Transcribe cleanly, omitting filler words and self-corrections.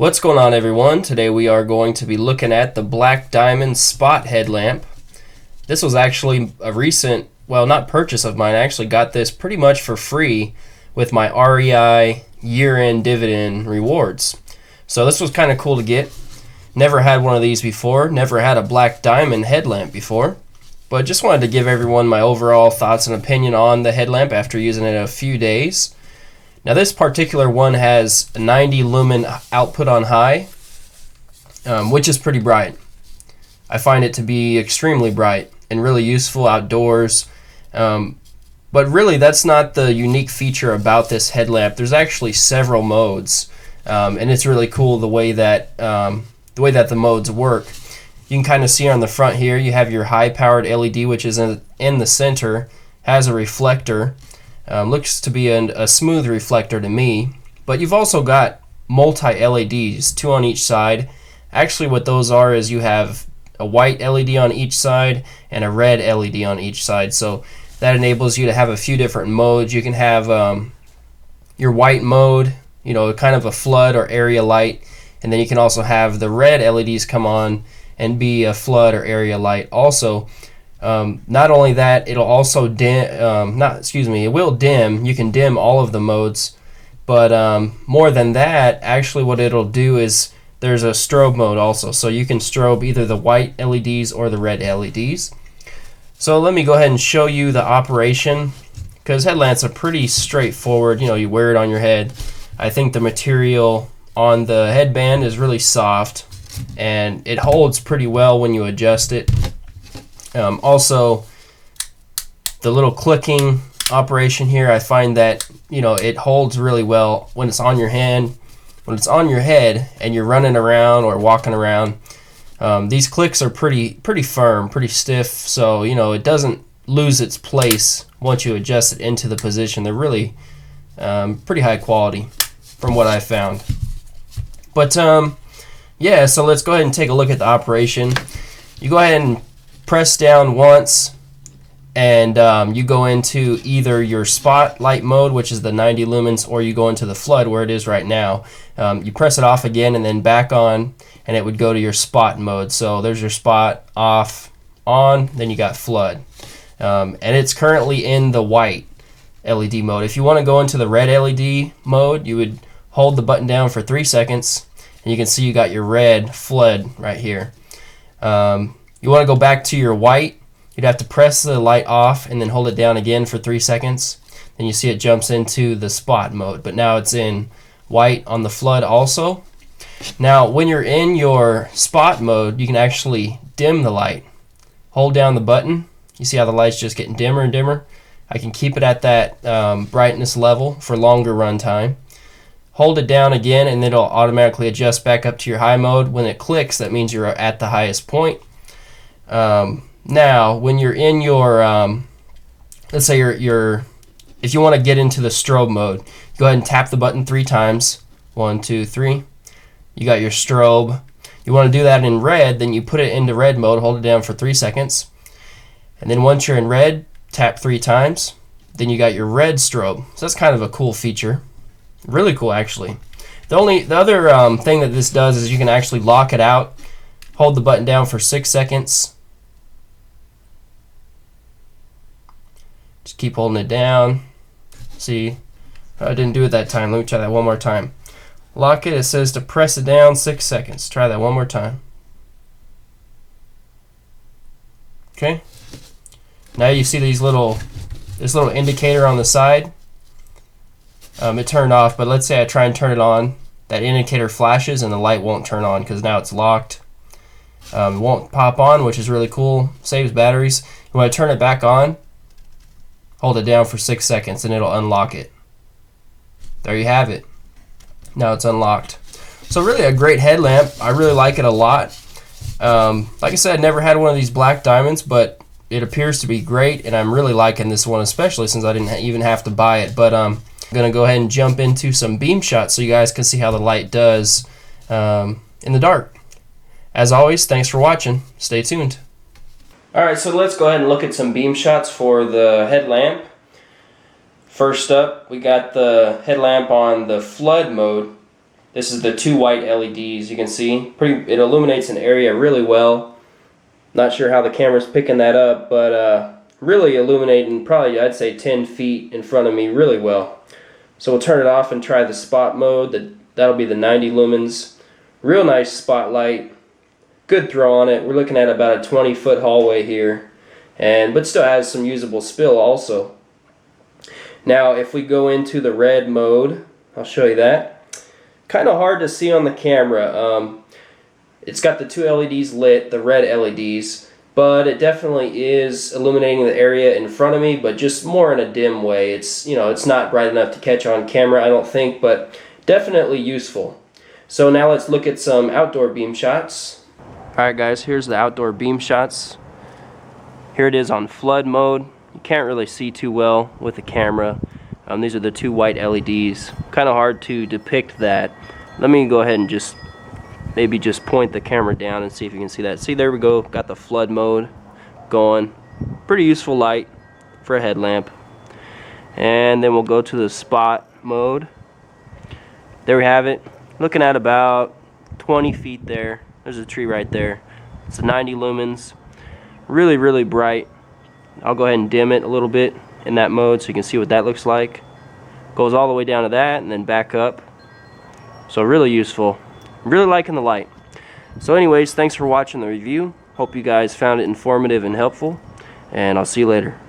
What's going on, everyone? Today we are going to be looking at the Black Diamond Spot Headlamp. This was actually a recent, well, not purchase of mine. I actually got this pretty much for free with my REI year-end dividend rewards. So this was kind of cool to get. Never had one of these before. Never had a Black Diamond headlamp before. But just wanted to give everyone my overall thoughts and opinion on the headlamp after using it a few days. Now this particular one has a 90 lumen output on high, which is pretty bright. I find it to be extremely bright and really useful outdoors. But really that's not the unique feature about this headlamp. There's actually several modes, and it's really cool the way that the modes work. You can kind of see on the front here, you have your high-powered LED, which is in the center, has a reflector. Looks to be a smooth reflector to me, but you've also got multi-LEDs, two on each side. Actually what those are is you have a white LED on each side and a red LED on each side, so that enables you to have a few different modes. You can have your white mode, you know, kind of a flood or area light, and then you can also have the red LEDs come on and be a flood or area light also. Not only that, it'll also it will dim. You can dim all of the modes, but more than that, actually what it'll do is there's a strobe mode also, so you can strobe either the white LEDs or the red LEDs. So let me go ahead and show you the operation, because headlamps are pretty straightforward. You know, you wear it on your head. I think the material on the headband is really soft and it holds pretty well when you adjust it. Also, the little clicking operation here, I find that, you know, it holds really well when it's on your hand, when it's on your head and you're running around or walking around. These clicks are pretty firm, pretty stiff, so you know it doesn't lose its place once you adjust it into the position. They're really pretty high quality from what I found. But yeah, so let's go ahead and take a look at the operation. You go ahead and press down once, and you go into either your spotlight mode, which is the 90 lumens, or you go into the flood where it is right now. You press it off again and then back on, and it would go to your spot mode. So there's your spot, off, on, then you got flood. And it's currently in the white LED mode. If you want to go into the red LED mode, you would hold the button down for 3 seconds, and you can see you got your red flood right here. You want to go back to your white, you'd have to press the light off and then hold it down again for 3 seconds. Then you see it jumps into the spot mode, but now it's in white on the flood also. Now when you're in your spot mode, you can actually dim the light. Hold down the button. You see how the light's just getting dimmer and dimmer? I can keep it at that brightness level for longer run time. Hold it down again and it'll automatically adjust back up to your high mode. When it clicks, that means you're at the highest point. Now when you're in your let's say if you want to get into the strobe mode, go ahead and tap the button 3 times. 1, 2, 3. You got your strobe. You want to do that in red, then you put it into red mode, hold it down for 3 seconds, and then once you're in red, tap 3 times, then you got your red strobe. So that's kind of a cool feature, really cool actually. The other thing that this does is you can actually lock it out. Hold the button down for 6 seconds. Just keep holding it down. See, I didn't do it that time. Let me try that one more time. Lock it. It says to press it down 6 seconds. Try that one more time. Okay. Now you see this little indicator on the side. It turned off, but let's say I try and turn it on. That indicator flashes and the light won't turn on because now it's locked. It won't pop on, which is really cool. Saves batteries. You want to turn it back on, hold it down for 6 seconds and it'll unlock it. There you have it. Now it's unlocked. So really a great headlamp. I really like it a lot. Like I said, I never had one of these Black Diamonds, but it appears to be great, and I'm really liking this one, especially since I didn't even have to buy it. But I'm going to go ahead and jump into some beam shots so you guys can see how the light does in the dark. As always, thanks for watching. Stay tuned. Alright, so let's go ahead and look at some beam shots for the headlamp. First up, we got the headlamp on the flood mode. This is the 2 white LEDs. You can see it illuminates an area really well. Not sure how the camera's picking that up, but really illuminating probably, I'd say, 10 feet in front of me really well. So we'll turn it off and try the spot mode. That'll be the 90 lumens. Real nice spotlight. Good throw on it. We're looking at about a 20-foot hallway here, but still has some usable spill also. Now if we go into the red mode, I'll show you that. Kind of hard to see on the camera. It's got the 2 LEDs lit, the red LEDs, but it definitely is illuminating the area in front of me, but just more in a dim way. It's, you know, it's not bright enough to catch on camera, I don't think, but definitely useful. So now let's look at some outdoor beam shots. Alright guys, here's the outdoor beam shots. Here it is on flood mode. You can't really see too well with the camera. These are the 2 white LEDs. Kind of hard to depict that. Let me go ahead and maybe just point the camera down and see if you can see that. See, there we go. Got the flood mode going. Pretty useful light for a headlamp. And then we'll go to the spot mode. There we have it. Looking at about 20 feet there. There's a tree right there. It's a 90 lumens. Really, really bright. I'll go ahead and dim it a little bit in that mode so you can see what that looks like. Goes all the way down to that and then back up. So really useful. Really liking the light. So anyways, thanks for watching the review. Hope you guys found it informative and helpful, and I'll see you later.